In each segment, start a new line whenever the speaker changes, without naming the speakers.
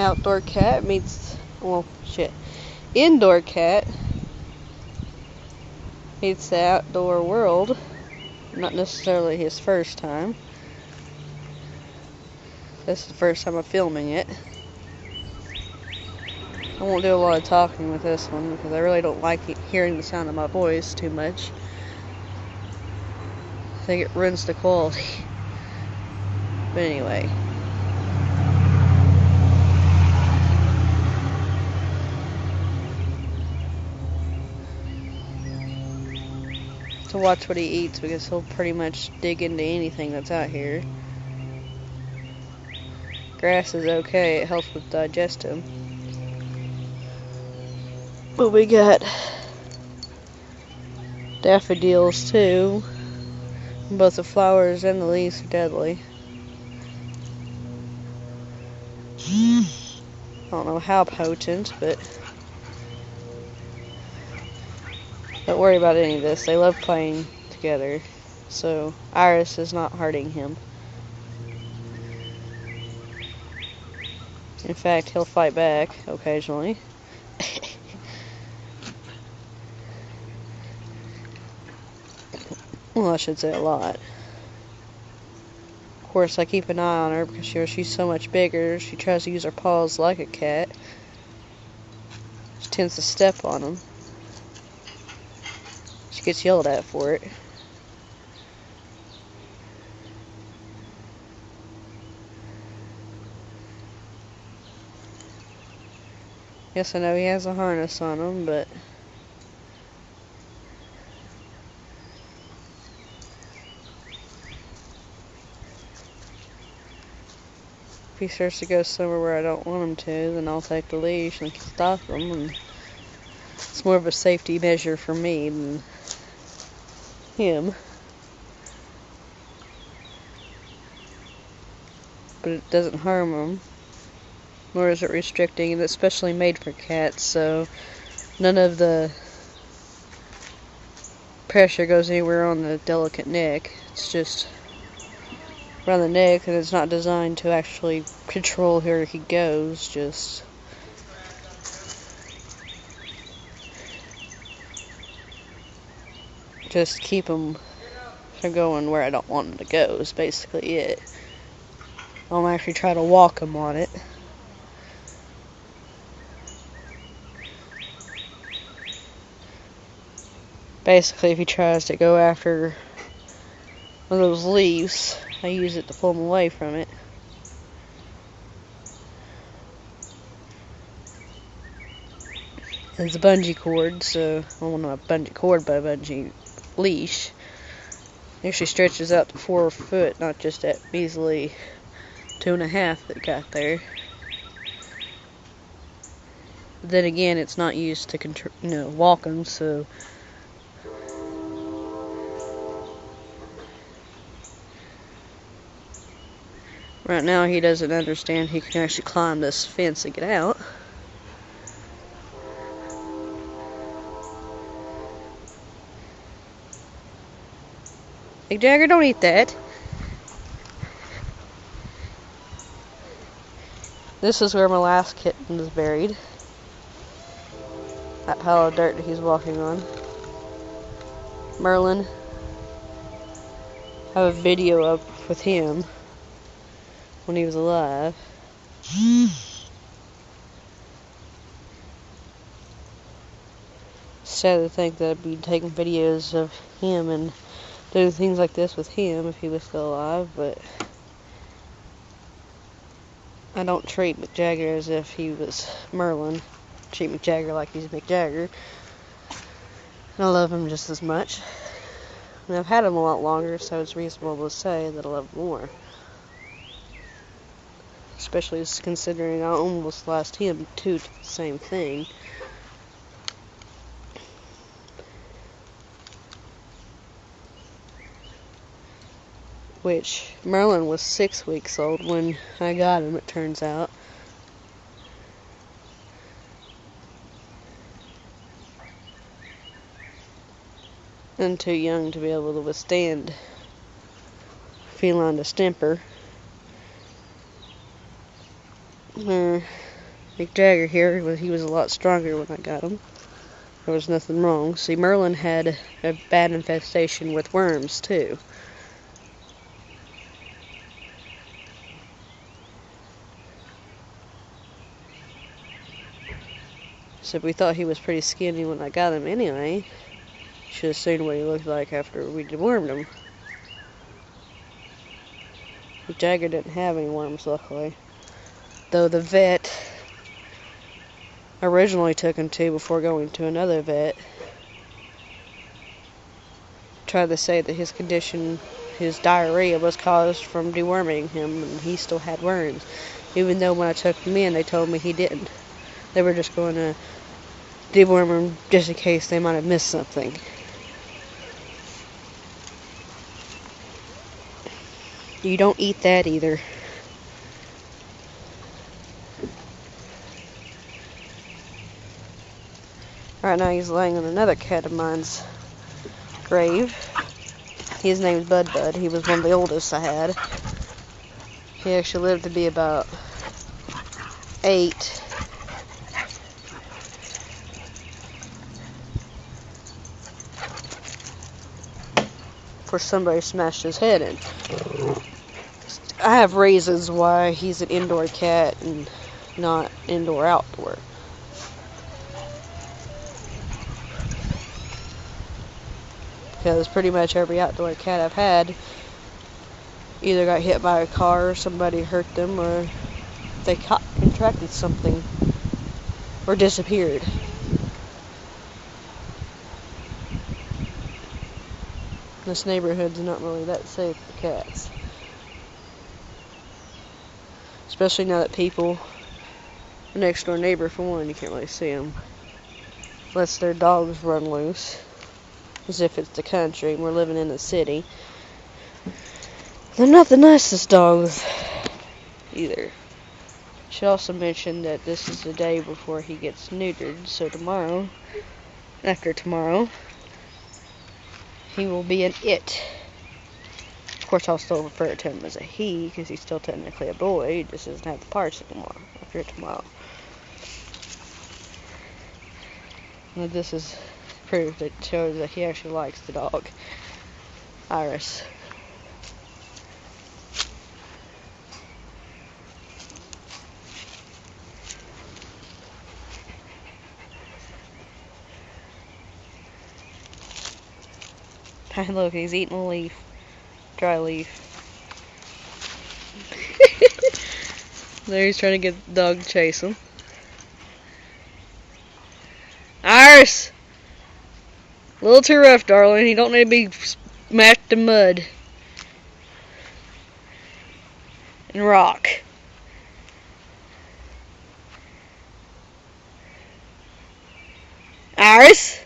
Outdoor cat meets, well, shit. Indoor cat meets the outdoor world. Not necessarily his first time. This is the first time I'm filming it. I won't do a lot of talking with this one because I really don't like hearing the sound of my voice too much. I think it ruins the quality. But anyway. To watch what he eats because he'll pretty much dig into anything that's out here. Grass is okay, it helps with digestion. But we got daffodils too. Both the flowers and the leaves are deadly. I don't know how potent, but don't worry about any of this. They love playing together. So Iris is not hurting him. In fact, he'll fight back occasionally. Well, I should say a lot. Of course, I keep an eye on her because she's so much bigger. She tries to use her paws like a cat. She tends to step on them. She gets yelled at for it. Yes, I know he has a harness on him, but if he starts to go somewhere where I don't want him to, then I'll take the leash and stop him. And it's more of a safety measure for me than him. But it doesn't harm him, nor is it restricting, and it's specially made for cats, so none of the pressure goes anywhere on the delicate neck. It's just around the neck, and it's not designed to actually control where he goes, just keep him from going where I don't want him to go is basically it. I'll actually try to walk him on it. Basically, if he tries to go after one of those leaves, I use it to pull him away from it. It's a bungee cord, so, well, not a bungee cord, but a bungee leash. It actually stretches out to 4 foot, not just that measly 2.5 that got there. But then again, it's not used to walk him, so right now he doesn't understand he can actually climb this fence and get out. Mcjagger, don't eat that. This is where my last kitten is buried. That pile of dirt that he's walking on. Merlin. I have a video up with him when he was alive. Sad to think that I'd be taking videos of him and doing things like this with him if he was still alive, but I don't treat Mcjagger as if he was Merlin. I treat Mcjagger like he's Mcjagger. And I love him just as much. And I've had him a lot longer, so it's reasonable to say that I love him more. Especially considering I almost lost him too to the same thing. Which Merlin was 6 weeks old when I got him, it turns out. And too young to be able to withstand feline distemper. Mcjagger here, he was a lot stronger when I got him. There was nothing wrong. See, Merlin had a bad infestation with worms, too. So we thought he was pretty skinny when I got him anyway. Should have seen what he looked like after we dewormed him. Mcjagger didn't have any worms, luckily. Though the vet originally took him to before going to another vet. Tried to say that his condition, his diarrhea, was caused from deworming him, and he still had worms. Even though when I took him in, they told me he didn't. They were just going to deworm him just in case they might have missed something. You don't eat that either. Right now he's laying on another cat of mine's grave. His name's Bud. He was one of the oldest I had. He actually lived to be about 8. Before somebody smashed his head in. I have reasons why he's an indoor cat and not indoor-outdoor. Because pretty much every outdoor cat I've had either got hit by a car or somebody hurt them or they contracted something or disappeared. This neighborhood's not really that safe for cats. Especially now that people, the next door neighbor for one, you can't really see them. Unless their dogs run loose. As if it's the country and we're living in the city. They're not the nicest dogs either. Should also mention that this is the day before he gets neutered, so tomorrow, after tomorrow, he will be an it. Of course, I'll still refer to him as a he, because he's still technically a boy. He just doesn't have the parts anymore after tomorrow. And this is proof that shows that he actually likes the dog. Iris. Look, he's eating a leaf. Dry leaf. There he's trying to get the dog to chase him. Iris! A little too rough, darling. You don't need to be smacked in mud. And rock. Iris?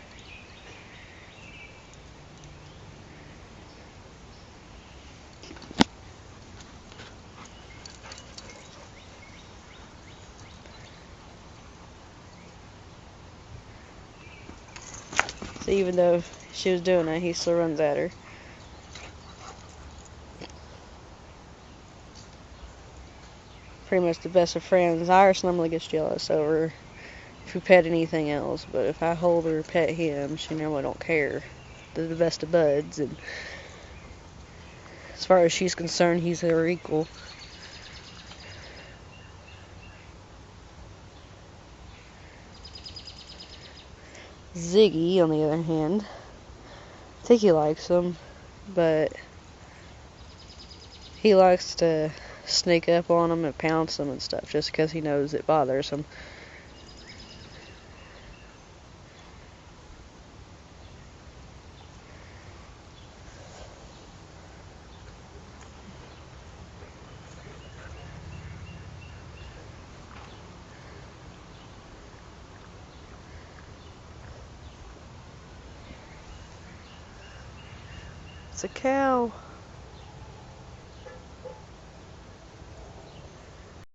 So even though she was doing that, he still runs at her. Pretty much the best of friends. Iris normally gets jealous over if we pet anything else, but if I hold her or pet him, she normally don't care. They're the best of buds, and as far as she's concerned, he's her equal. Ziggy, on the other hand, I think he likes him, but he likes to sneak up on him and pounce him and stuff just because he knows it bothers him. It's a cow.